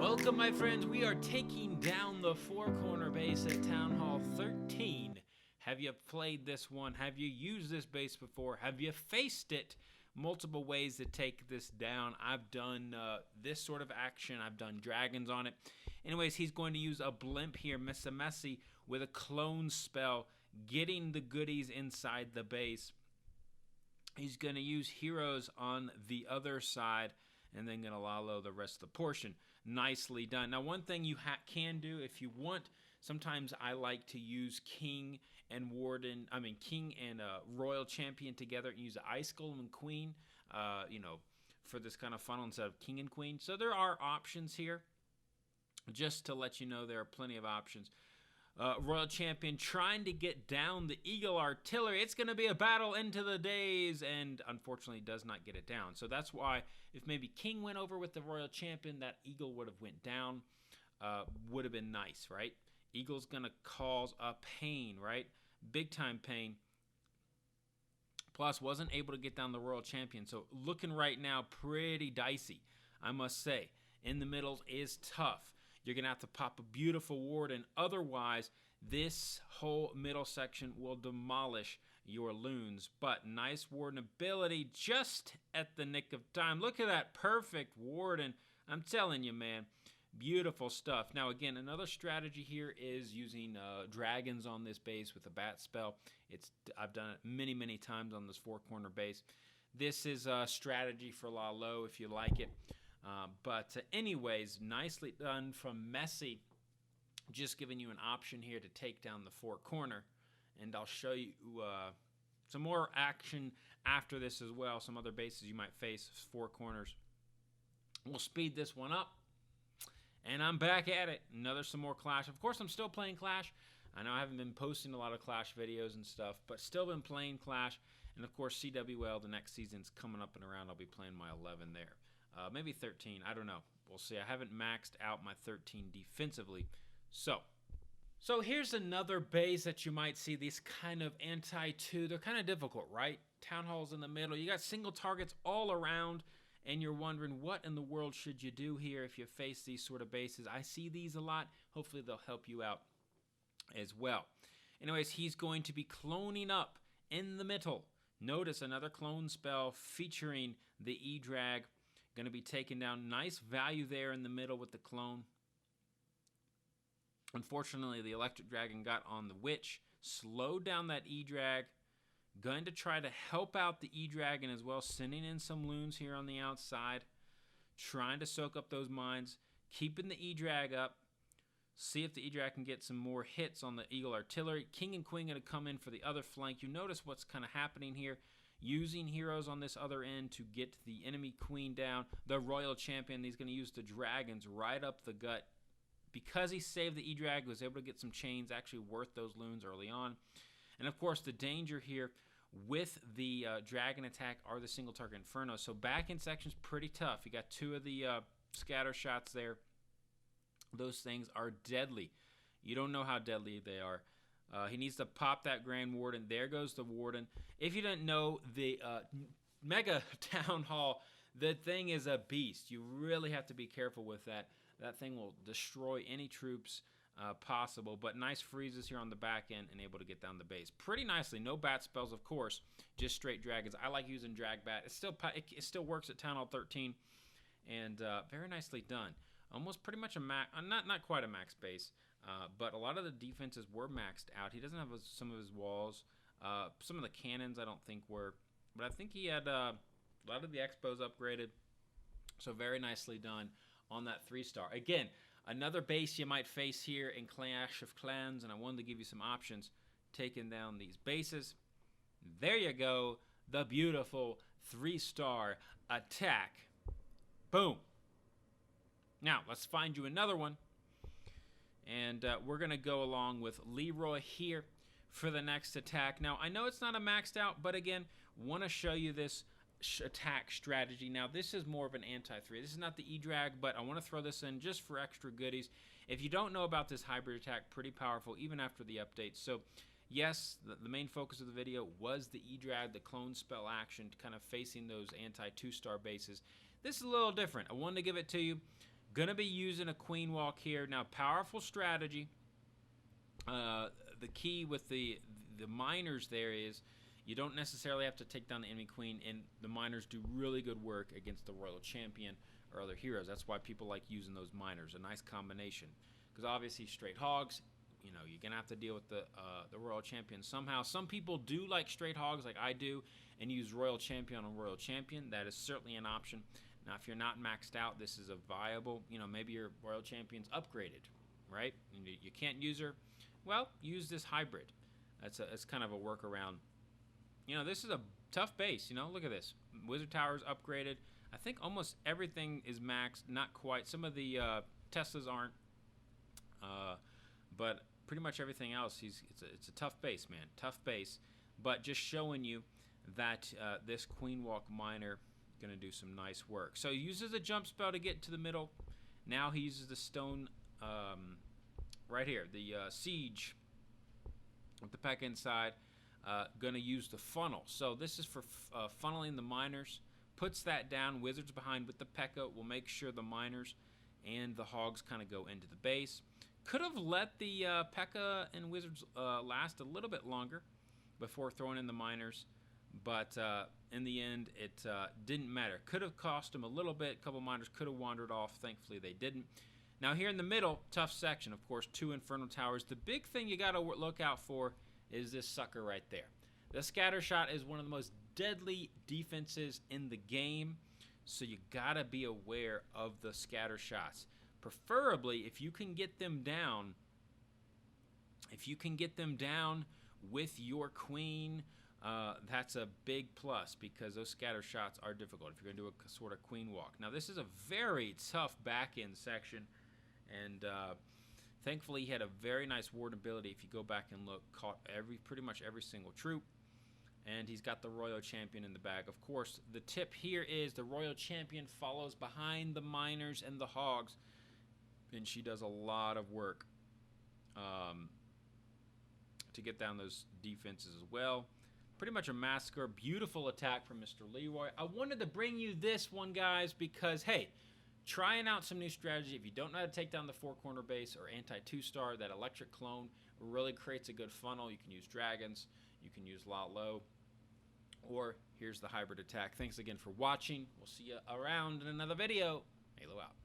Welcome, my friends. We are taking down the four-corner base at Town Hall 13. Have you played this one? Have you used this base before? Have you faced it? Multiple ways to take this down. I've done this sort of action. I've done dragons on it. Anyways, he's going to use a blimp here, Mr. Messi, with a clone spell, getting the goodies inside the base. He's going to use heroes on the other side, and then going to lalo the rest of the portion. Nicely done. Now, one thing you can do if you want, sometimes I like to use King and King and Royal Champion together and use the Ice Golem and Queen, for this kind of funnel instead of King and Queen. So there are options here. Just to let you know, there are plenty of options. Royal Champion trying to get down the Eagle Artillery. It's going to be a battle into the days, and unfortunately does not get it down. So that's why if maybe King went over with the Royal Champion, that Eagle would have went down. Would have been nice, right? Eagle's going to cause a pain, right? Big time pain. Plus, wasn't able to get down the Royal Champion. So looking right now pretty dicey, I must say. In the middle is tough. You're going to have to pop a beautiful warden. Otherwise, this whole middle section will demolish your loons. But nice warden ability just at the nick of time. Look at that perfect warden. I'm telling you, man. Beautiful stuff. Now, again, another strategy here is using dragons on this base with a bat spell. I've done it many, many times on this four-corner base. This is a strategy for Lalo if you like it. But anyways, nicely done from Messi. Just giving you an option here to take down the four corner. And I'll show you some more action after this as well. Some other bases you might face, four corners. We'll speed this one up. And I'm back at it. Some more Clash. Of course, I'm still playing Clash. I know I haven't been posting a lot of Clash videos and stuff, but still been playing Clash. And of course, CWL, the next season's coming up and around. I'll be playing my 11 there. Maybe 13. I don't know. We'll see. I haven't maxed out my 13 defensively. So here's another base that you might see. These kind of anti-2. They're kind of difficult, right? Town Hall's in the middle. You got single targets all around, and you're wondering what in the world should you do here if you face these sort of bases. I see these a lot. Hopefully they'll help you out as well. Anyways, he's going to be cloning up in the middle. Notice another clone spell featuring the E-Drag. Going to be taken down. Nice value there in the middle with the clone. Unfortunately, the Electric Dragon got on the Witch. Slowed down that E-Drag. Going to try to help out the E-Dragon as well. Sending in some loons here on the outside. Trying to soak up those mines. Keeping the E-Drag up. See if the E-Drag can get some more hits on the Eagle Artillery. King and Queen going to come in for the other flank. You notice what's kind of happening here. Using heroes on this other end to get the enemy queen down. The Royal Champion, he's going to use the dragons right up the gut. Because he saved the E-Drag, was able to get some chains, actually worth those loons early on. And of course, the danger here with the dragon attack are the single target Inferno. So back in section's pretty tough. You got two of the scatter shots there. Those things are deadly. You don't know how deadly they are. He needs to pop that Grand Warden. There goes the Warden. If you didn't know, the Mega Town Hall, the thing is a beast. You really have to be careful with that. That thing will destroy any troops possible. But nice freezes here on the back end and able to get down the base. Pretty nicely. No bat spells, of course. Just straight dragons. I like using drag bat. It still works at Town Hall 13. And very nicely done. Almost pretty much a max, not quite a max base, but a lot of the defenses were maxed out. He doesn't have some of his walls. Some of the cannons I don't think were, but I think he had a lot of the expos upgraded. So very nicely done on that 3-star. Again, another base you might face here in Clash of Clans, and I wanted to give you some options taking down these bases. There you go, the beautiful 3-star attack. Boom. Now, let's find you another one. And we're going to go along with Leroy here for the next attack. Now, I know it's not a maxed out, but again, want to show you this attack strategy. Now, this is more of an anti-3. This is not the E-Drag, but I want to throw this in just for extra goodies. If you don't know about this hybrid attack, pretty powerful, even after the update. So, yes, the main focus of the video was the E-Drag, the clone spell action, kind of facing those anti-2-star bases. This is a little different. I wanted to give it to you. Gonna be using a queen walk here. Now, powerful strategy. The key with the miners there is you don't necessarily have to take down the enemy queen, and the miners do really good work against the royal champion or other heroes. That's why people like using those miners. A nice combination. Because obviously straight hogs, you know, you're gonna have to deal with the royal champion somehow. Some people do like straight hogs, like I do, and use royal champion on royal champion. That is certainly an option. Now, if you're not maxed out, this is a viable. You know, maybe your royal champion's upgraded, right? And you can't use her. Well, use this hybrid. It's kind of a workaround. You know, this is a tough base. You know, look at this. Wizard Tower's upgraded. I think almost everything is maxed. Not quite. Some of the Teslas aren't. But pretty much everything else, it's a tough base, man. Tough base. But just showing you that this Queen Walk Miner going to do some nice work. So he uses a jump spell to get to the middle. Now he uses the stone right here, the siege with the P.E.K.K.A. inside. Going to use the funnel. So this is for funneling the miners. Puts that down. Wizards behind with the P.E.K.K.A. will make sure the miners and the hogs kind of go into the base. Could have let the P.E.K.K.A. and Wizards last a little bit longer before throwing in the miners. But in the end, it didn't matter. Could have cost him a little bit. A couple miners could have wandered off. Thankfully, they didn't. Now, here in the middle, tough section. Of course, 2 Inferno Towers. The big thing you got to look out for is this sucker right there. The scatter shot is one of the most deadly defenses in the game. So you got to be aware of the scatter shots. Preferably, if you can get them down, with your queen, that's a big plus because those scatter shots are difficult if you're going to do a sort of queen walk. Now, this is a very tough back-end section, and thankfully he had a very nice ward ability. If you go back and look, caught pretty much every single troop, and he's got the royal champion in the bag. Of course, the tip here is the royal champion follows behind the miners and the hogs, and she does a lot of work to get down those defenses as well. Pretty much a massacre. Beautiful attack from Mr. Leroy. I wanted to bring you this one, guys, because, hey, trying out some new strategy. If you don't know how to take down the 4-corner base or anti-2-star, that electric clone really creates a good funnel. You can use dragons. You can use lot low. Or here's the hybrid attack. Thanks again for watching. We'll see you around in another video. Halo out.